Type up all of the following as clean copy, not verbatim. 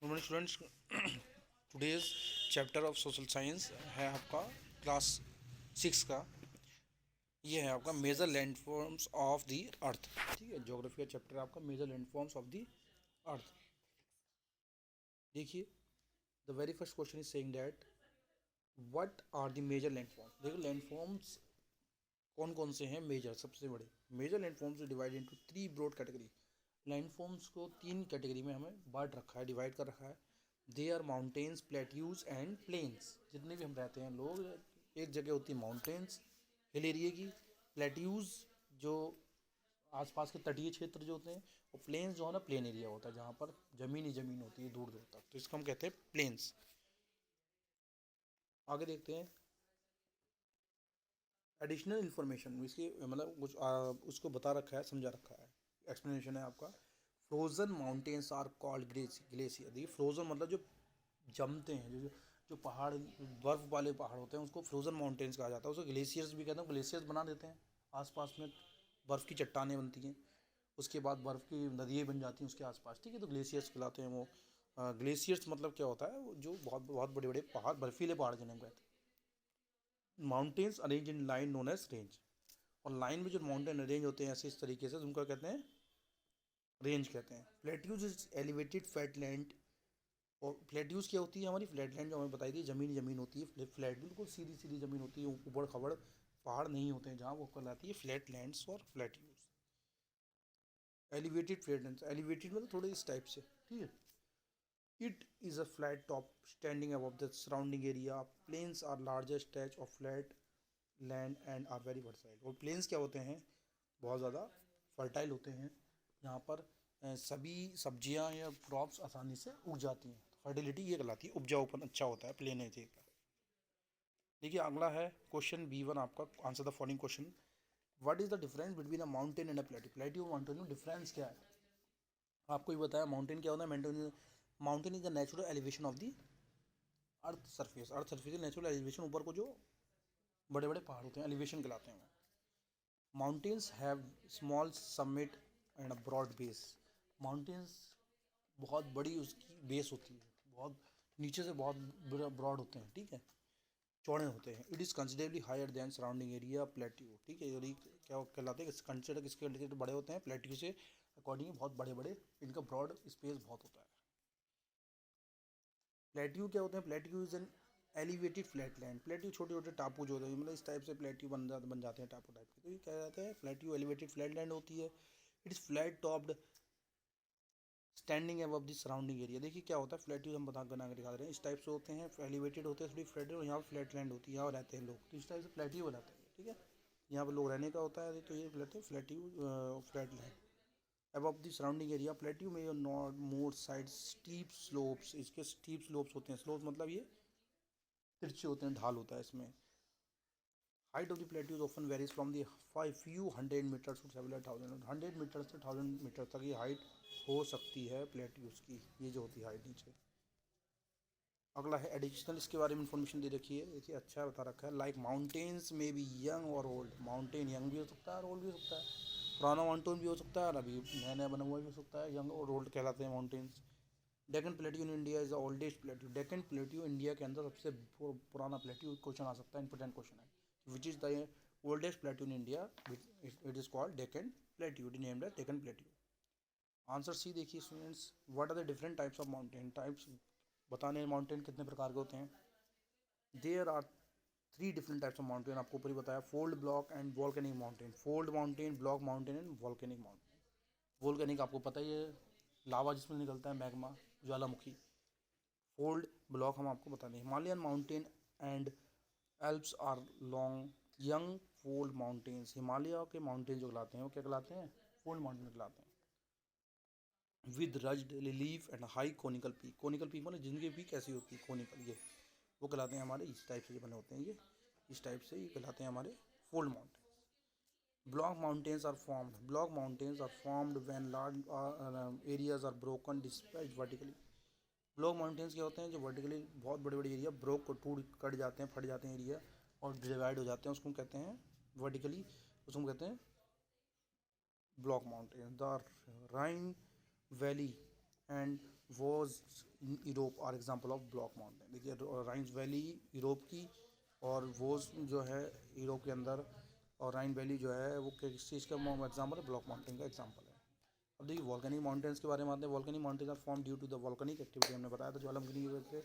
Normal students, today's chapter of social science है आपका class 6 का। ये है आपका major landforms of the earth. ठीक है, ज्योग्राफी का चैप्टर है आपका major landforms of the earth. देखिए, the very first question is saying that what are the major landforms. देखो लैंडफॉर्म्स कौन कौन से हैं मेजर, सबसे बड़े major landforms divide into 3 broad category. Landforms को 3 कैटेगरी में हमें बांट रखा है, डिवाइड कर रखा है। They are mountains, plateaus and plains. जितने भी हम रहते हैं लोग, एक जगह होती है माउंटेन्स हिल एरिया की, प्लेट्यूज जो आसपास के तटीय क्षेत्र जो होते हैं, और प्लेन्स जो है ना प्लेन एरिया होता है जहाँ पर ज़मीन ही ज़मीन होती है दूर दूर तक, तो इसको हम कहते हैं प्लेन्स। आगे देखते हैं एडिशनल इन्फॉर्मेशन, इसकी मतलब कुछ उसको बता रखा है, समझा रखा है। एक्सप्लेनेशन है आपका, frozen mountains are called glacier. देखिए फ्रोजन मतलब जो जमते हैं, जो जो पहाड़, बर्फ वाले पहाड़ होते हैं उसको फ्रोजन माउंटेन्स कहा जाता है। उसको ग्लेशियर्स भी कहते हैं। ग्लेशियर्स बना देते हैं आसपास में, बर्फ़ की चट्टानें बनती हैं, उसके बाद बर्फ़ की नदियाँ बन जाती हैं उसके आसपास। ठीक है, तो ग्लेशियर्स कहलाते हैं वो। ग्लेशियर्स मतलब क्या होता है, वो जो बहुत बहुत बड़े बड़े पहाड़, बर्फीले पहाड़ जिन्हें हम कहते हैं। Mountains arrange in line known as range. और लाइन में जो माउंटेन अरेंज होते हैं ऐसे इस तरीके से, उनको कहते हैं रेंज कहते हैं। Plateaus is elevated flat land. और प्लेट्यूज क्या होती है, हमारी फ्लैट लैंड जो हमें बताई थी, ज़मीन ज़मीन होती है, फ्लैट बिल्कुल सीधी सीधी ज़मीन होती है, ऊबड़ खबड़ पहाड़ नहीं होते हैं जहाँ, वो कहलाती है फ्लैट लैंड्स और plateaus. Elevated flat lands, elevated मतलब थोड़े इस टाइप से। ठीक है, it is a flat top standing above the surrounding area. Plains are largest stretch of flat land and are very fertile. और प्लेन्स क्या होते हैं, बहुत ज़्यादा फर्टाइल होते हैं, यहाँ पर सभी सब्जियां या क्रॉप्स आसानी से उग जाती हैं। फर्टिलिटी ये कहलाती है, उपजाऊपन अच्छा होता है प्लेन एरिया का। देखिए अगला है क्वेश्चन B1 आपका, answer the following question. What is the difference between a mountain and a plateau. Plateau और माउंटेन में डिफरेंस क्या है, आपको ही बताया। माउंटेन क्या होता है, mountain is the natural elevation of the earth surface. Earth surface natural elevation, ऊपर को जो बड़े बड़े पहाड़ होते हैं एलिवेशन कहलाते हैं। Mountains have small summit and a broad base. Mountains बहुत बड़ी उसकी बेस होती है, बहुत नीचे से बहुत ब्रॉड होते हैं। ठीक है, चौड़े होते हैं। It is considerably higher than surrounding area plateau. ठीक है, यदि क्या कहलाते हैं, कंसिडर किसके कंसिडर बड़े होते हैं, प्लेट्यू से अकॉर्डिंग बहुत बड़े बड़े, इनका ब्रॉड स्पेस बहुत होता है। प्लेट्यू क्या होते हैं, plateau is an elevated flat land. Plateau छोटे छोटे टापू जो होते हैं, मतलब इस टाइप से प्लेट्यू बन जाते हैं टापू टाइप के, तो ये क्या कहते हैं, प्लेट्यू एलिवेटेड फ्लैट लैंड होती है। It is flat topped standing above the surrounding area. देखिए क्या होता है, फ्लैट्यूज हम बना के दिखा रहे हैं, इस टाइप से होते हैं, एलिवेटेड होते हैं थोड़ी फ्लैट, और यहाँ पर फ्लैट लैंड होती है, यहाँ रहते हैं लोग, तो इस टाइप से फ्लैट्यू बनाते हैं। ठीक है, यहाँ पर लोग रहने का होता है, तो ये कहते हैं plateau, flat land above the surrounding area. Plateau में north more side steep slopes, इसके स्टीप स्लोप्स होते हैं। स्लोप्स मतलब ये तिरछे होते हैं, ढाल होता है इसमें। Height of the plateaus often varies from the few hundred metres to several thousand. 100 metre से 1000 मीटर तक ये हाइट हो सकती है प्लेट्यूज की, ये जो होती है हाइट नीचे। अगला है एडिशनल, इसके बारे में इंफॉर्मेशन दे रखी है। देखिए अच्छा बता रखा है, लाइक माउंटेन्स में भी यंग और ओल्ड। माउंटेन यंग भी हो सकता है और ओल्ड भी हो सकता है। पुराना माउंटेन भी हो सकता है और अभी नया नया बना हुआ भी हो सकता है, यंग और ओल्ड कहलाते हैं mountains. Deccan plateau in India is the oldest plateau. Deccan plateau India के अंदर सबसे पुराना प्लेट्यू, क्वेश्चन आ सकता है, इंपॉर्टेंट क्वेश्चन है। Which is the oldest plateau in India, it is called Deccan plateau, it named as Deccan plateau. Answer C देखिए students, what are the different types of mountain. Types बताने, mountain कितने प्रकार के होते हैं। There are 3 different types of mountain, आपको ऊपर ही बताया। Fold, block and volcanic mountain. Fold mountain, block mountain and volcanic mountain. Volcanic आपको पता ही है, लावा जिसमें निकलता है, मैग्मा, ज्वालामुखी। फोल्ड, ब्लॉक हम आपको बता दें। Himalayan mountain and Alps are long young fold mountains. Himalaya के माउंटेन जो कहलाते हैं वो क्या कहलाते हैं, फोल्ड माउंटेन कहलाते हैं। With रज्ड relief and high conical peak. Conical peak मतलब जिनकी पीक कैसी होती है, कोनिकल, ये वो कहलाते हैं हमारे, इस टाइप से जो बने होते हैं ये, इस टाइप से ये कहलाते हैं हमारे fold mountain. Block mountains are formed. Block mountains are formed when large areas are broken dispatch vertically. Block mountains क्या होते हैं, जो वर्टिकली बहुत बड़े बड़े एरिया ब्रोक को टूट कट जाते हैं, फट जाते हैं एरिया, और डिवाइड हो जाते हैं, उसको कहते हैं वर्टिकली, उसको कहते हैं block mountain. The Rhine valley and Vosges in Europe are example of block mountain. देखिए राइन्स वैली यूरोप की, और वोज जो है यूरोप के अंदर, और राइन वैली जो है वो किस चीज़ का एग्जाम्पल है, ब्लॉक माउंटेन का एग्जाम्पल है। अब देखिए वॉल्केनिक माउंटेन्स के बारे में आते हैं। Volcanic mountains are form due to the volcanic activity, हमने बताया था ज्वालामुखी की वजह से।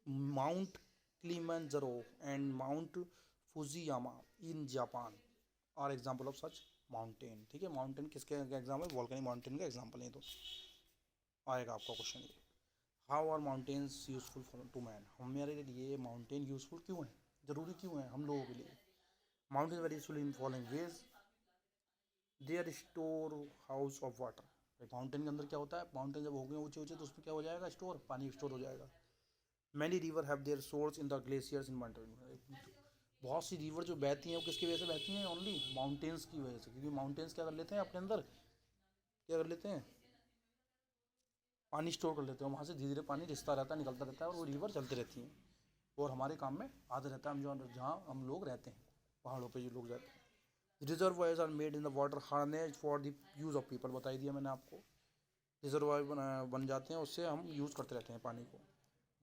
Mount Kilimanjaro and mount Fujiyama in Japan are example of such mountain. ठीक है, माउंटेन किसके एग्जाम्पल, वॉल्केनिक माउंटेन का एग्जाम्पल है। तो आएगा आपका क्वेश्चन ये, how are mountains useful for to man, हमारे लिए माउंटेन यूजफुल क्यों है, ज़रूरी क्यों है हम लोगों के लिए। Mountain very useful in following ways, they're store house of water. Mountain के अंदर क्या होता है, माउंटेन जब हो गए ऊंचे ऊंचे तो उसमें क्या हो जाएगा, स्टोर, पानी स्टोर हो जाएगा। Many river have their source in the glaciers in mountain. बहुत सी रिवर जो बहती हैं वो किसकी वजह से बहती हैं, ओनली माउंटेन्स की वजह से, क्योंकि माउंटेन्स क्या कर लेते हैं अपने अंदर, क्या कर लेते हैं, पानी स्टोर कर लेते हैं, वहाँ से धीरे धीरे पानी रिसता रहता है, निकलता रहता है, और वो रिवर चलती रहती हैं और हमारे काम में आते रहता है, हम जो जहाँ हम लोग रहते हैं, पहाड़ों पे जो लोग रहते हैं। Reservoirs are made in the water harness for the use of people, बताई दिया मैंने आपको। रिजर्वायर बन जाते हैं, उससे हम यूज़ करते रहते हैं पानी को।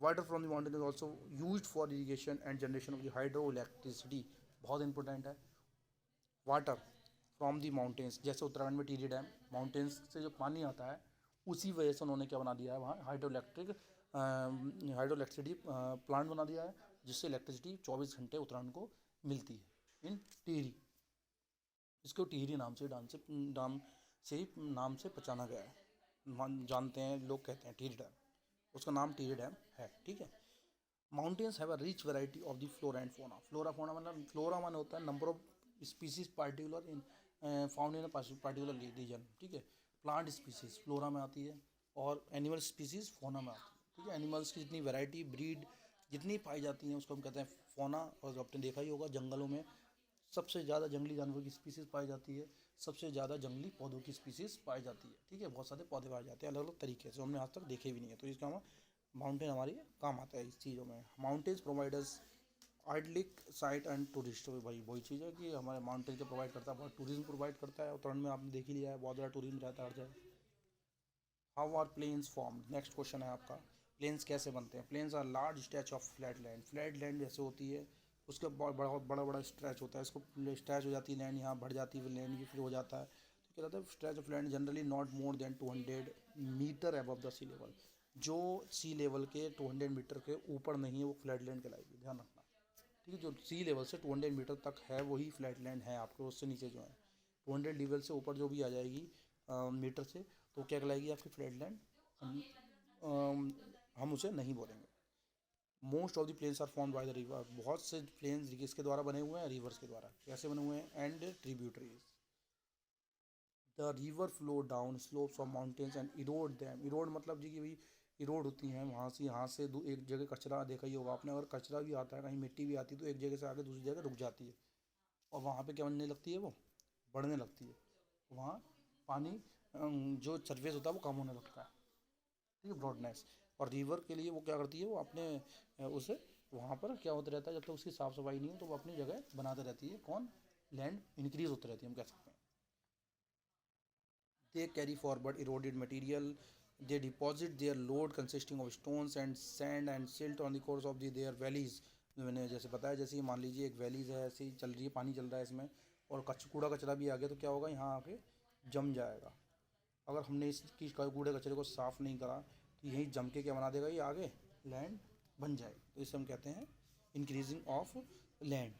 Water from the mountain is also use for irrigation and generation of the hydro electricity, बहुत इंपॉर्टेंट है। वाटर फ्रॉम दी माउंटेन्स, जैसे उत्तराखंड में टिहरी डैम, माउंटेन्स से जो पानी आता है उसी वजह से उन्होंने क्या बना दिया है, वहाँ हाइड्रो इलेक्ट्रिसिटी प्लांट बना दिया है, जिससे इलेक्ट्रिसिटी 24 घंटे उत्तराखंड को मिलती है इन टिहरी। इसको टिहरी नाम से ही नाम से पहचाना गया है, जानते हैं लोग, कहते हैं टिहरी डैम, उसका नाम टिहरी डैम है। ठीक है। Mountains have a rich variety of the flora and fauna. Flora fauna मतलब, फ्लोरा माने होता है number of species particular in found in particular reason. ठीक है, प्लांट स्पीसीज फ्लोरा में आती है और एनिमल स्पीसीज फोना में आती है। ठीक है, एनिमल्स की जितनी वैरायटी, ब्रीड जितनी पाई जाती हैं उसको हम कहते हैं फोना। और आपने देखा ही होगा जंगलों में सबसे ज़्यादा जंगली जानवरों की स्पीसीज़ पाई जाती है, सबसे ज़्यादा जंगली पौधों की स्पीसीज़ पाई जाती है। ठीक है, बहुत सारे पौधे पाए जाते हैं अलग अलग तरीके से, हमने आज तक देखे भी नहीं है, तो इसका हम माउंटेन हमारी काम आता है इस चीज़ों में। Mountains providers idyllic site and tourist, भाई वही चीज़ है कि हमारे माउंटेन जो प्रोवाइड करता है, बहुत टूरिज्म प्रोवाइड करता है। उत्तराखंड में आपने देख ही लिया है, बहुत ज़्यादा टूरिज्म रहता है हर जगह। How are plains form, next question है आपका, प्लेन्स कैसे बनते हैं। Plains are large stretch of flat land, flat land जैसे होती है उसके बहुत बड़ा बड़ा स्ट्रेच होता है, इसको स्ट्रेच हो जाती है लैंड, यहाँ बढ़ जाती है लैंड, ये फिर हो जाता है। तो क्या कहता है, stretch of land generally not more than 200 metre above the sea level, जो सी लेवल के 200 मीटर के ऊपर नहीं है वो फ्लैट लैंड कहलाएगी, ध्यान रखना। ठीक है, जो सी लेवल से 200 मीटर तक है वही फ्लैट लैंड है आपके, उससे नीचे जो है 200 लेवल से ऊपर जो भी आ जाएगी मीटर से, तो क्या कहलाएगी आपकी फ्लैट लैंड, हम उसे नहीं बोलेंगे। Most of the plains are form by the river, बहुत से प्लेन्स किसके द्वारा बने हुए हैं, रिवर्स के द्वारा। कैसे बने हुए हैं, and tributaries, the river flow down slopes of mountains and Erode them. Erode मतलब जी कि भाई इरोड होती हैं, वहाँ से यहाँ से एक जगह कचरा देखा ही होगा आपने, अगर कचरा भी आता है कहीं, मिट्टी भी आती है, तो एक जगह से आके दूसरी जगह रुक जाती है, और वहाँ पे क्या बनने लगती है, वो बढ़ने लगती है, वहाँ पानी जो सरफेस होता है वो कम होने लगता है। ठीक है, ब्रॉडनेस। और रिवर के लिए वो क्या करती है, वो अपने उसे वहाँ पर क्या होता रहता है, जब तक उसकी साफ़ सफाई नहीं हो तो वो अपनी जगह बनाते रहती है, कौन, लैंड इंक्रीज होती रहती है, हम कह सकते हैं। They carry forward eroded material, they deposit their load consisting of stones and sand and silt on the course of the their valleys. मैंने जैसे बताया, जैसे मान लीजिए एक वैलीज है, ऐसे ही चल रही है, पानी चल रहा है इसमें, और कूड़ा कचरा भी आ गया, तो क्या होगा, यहाँ आके जम जाएगा। अगर हमने इसकी कूड़े कचरे को साफ़ नहीं करा तो यही जम के क्या बना देगा, ये आगे लैंड बन जाएगी। तो इसे हम कहते हैं increasing of land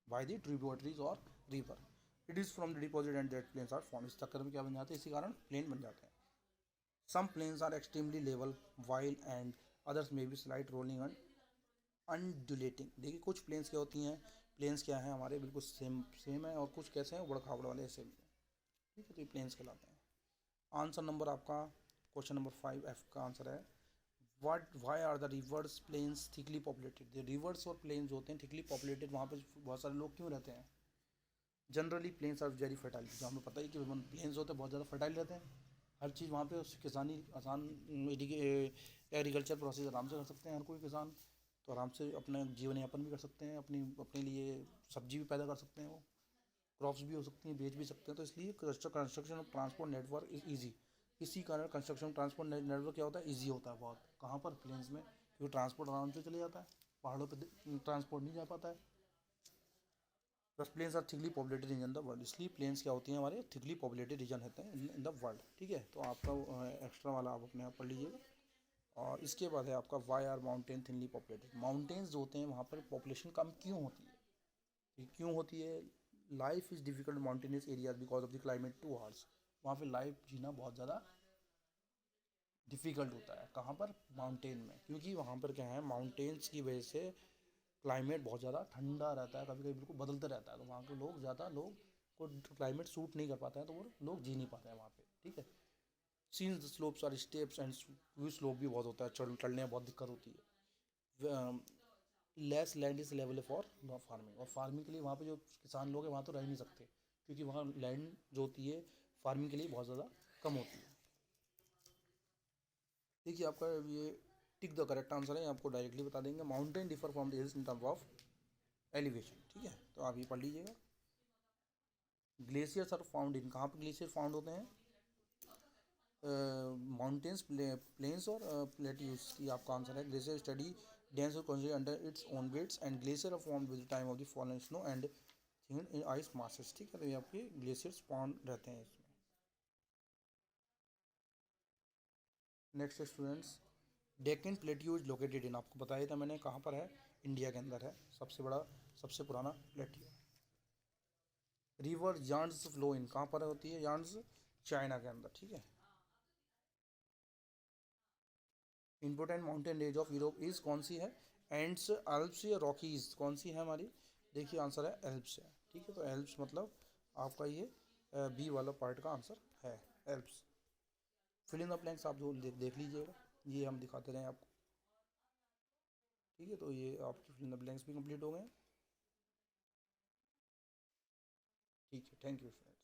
by the tributaries और river. It is from the deposit and that plains are form, इस चक्कर में क्या बन जाते हैं, इसी कारण प्लेन बन जाते हैं। Some plains are extremely level while and others में भी स्लाइड रोलिंग एंड अनडुलेटिंग। देखिए कुछ प्लेन्स क्या होती हैं, प्लेन्स क्या हैं हमारे बिल्कुल सेम सेम है, और कुछ कैसे हैं, उबड़ खाबड़ वाले ऐसे भी हैं। ठीक है, तो ये प्लेन्स कहलाते हैं। आंसर नंबर आपका क्वेश्चन नंबर 5 F का आंसर है, why are the rivers plains thickly populated. Rivers और प्लेन्स होते हैं थिकली पॉपुलेटेड, वहाँ पर बहुत सारे लोग क्यों रहते हैं। Generally plains are very fertile, जो हमें पता है कि प्लेन्स होते हैं बहुत ज़्यादा फर्टाइल रहते हैं, हर चीज़ वहाँ पे किसानी आसान, एग्रीकल्चर प्रोसेस आराम से कर सकते हैं हर कोई किसान, तो आराम से अपना जीवन यापन भी कर सकते हैं, अपने लिए सब्जी भी पैदा कर सकते हैं, वो क्रॉप्स भी हो सकती हैं, बेच भी सकते हैं, तो इसलिए construction of transport network is easy. इसी कारण कंस्ट्रक्शन ट्रांसपोर्ट नेटवर्क क्या होता है, ईजी होता है बहुत। कहाँ पर, प्लेन्स में, क्योंकि ट्रांसपोर्ट आराम से चले जाता है, पहाड़ों पर ट्रांसपोर्ट नहीं जा पाता है। बस plains are thickly populated region the world, इसलिए प्लेन्स क्या होती हैं हमारे थिकली पॉपुलेटेड रीजन होते हैं इन द वर्ल्ड। ठीक है, तो आपका एक्स्ट्रा वाला आप अपने आप पढ़ लीजिएगा। और इसके बाद है आपका why are mountain thinly populated. Mountains जो होते हैं वहाँ पर पॉपुलेशन कम क्यों होती है, ये क्यों होती है? Life is difficult mountainous areas because of the climate too harsh. वहाँ पे लाइफ जीना बहुत ज़्यादा डिफ़िकल्ट होता है। कहाँ पर, माउंटेन में, क्योंकि वहाँ पर क्या है, माउंटेन्स की वजह से क्लाइमेट बहुत ज़्यादा ठंडा रहता है, कभी कभी बिल्कुल बदलता रहता है, तो वहाँ के लोग ज़्यादा, लोग को क्लाइमेट सूट नहीं कर पाता है, तो वो लोग जी नहीं पाते हैं वहाँ पे। ठीक है, since the slopes are steps and view slope भी बहुत होता है, चढ़ने में बहुत दिक्कत होती है। Less land is level for farming, और फार्मिंग के लिए वहाँ पे जो किसान लोग हैं वहाँ तो रह नहीं सकते, क्योंकि वहाँ लैंड जो होती है फार्मिंग के लिए बहुत ज़्यादा कम होती है। देखिए आपका ये टिक द करेक्ट आंसर है, आपको डायरेक्टली बता देंगे। Mountain differ from the hills in term of elevation. ठीक है, तो आप ये पढ़ लीजिएगा। ग्लेशियर्स आर फाउंड इन, कहाँ पर ग्लेशियर फाउंड होते हैं? माउंटेन्स, प्लेन्स और प्लेट्यूज की आपका आंसर है। ग्लेशियर स्टडी डेंस और consider under its own weights and glacier are formed with the time of the fallen snow and in ice masses. ठीक है, तो ये आपके ग्लेशियर्स फाउंड रहते हैं इसमें। Next students, Deccan plateau is located in, आपको बताया था मैंने कहाँ पर है, इंडिया के अंदर है, सबसे बड़ा सबसे पुराना plateau. River yarns flow in, कहाँ पर होती है यांस? चाइना के अंदर। ठीक है, important mountain range of Europe is कौन सी है? एंड्स, अल्प्स या रॉकीज, कौन सी है हमारी? देखिए आंसर है एल्प्स है। ठीक है, तो एल्प्स मतलब आपका ये बी वाला पार्ट का आंसर है, Alps. Fill in the blanks आप जो देख लीजिएगा, ये हम दिखाते रहे आपको। ठीक है, तो ये आपके फिल इन द ब्लैंक्स भी कंप्लीट हो गए। ठीक है, थैंक यू फ्रेंड्स।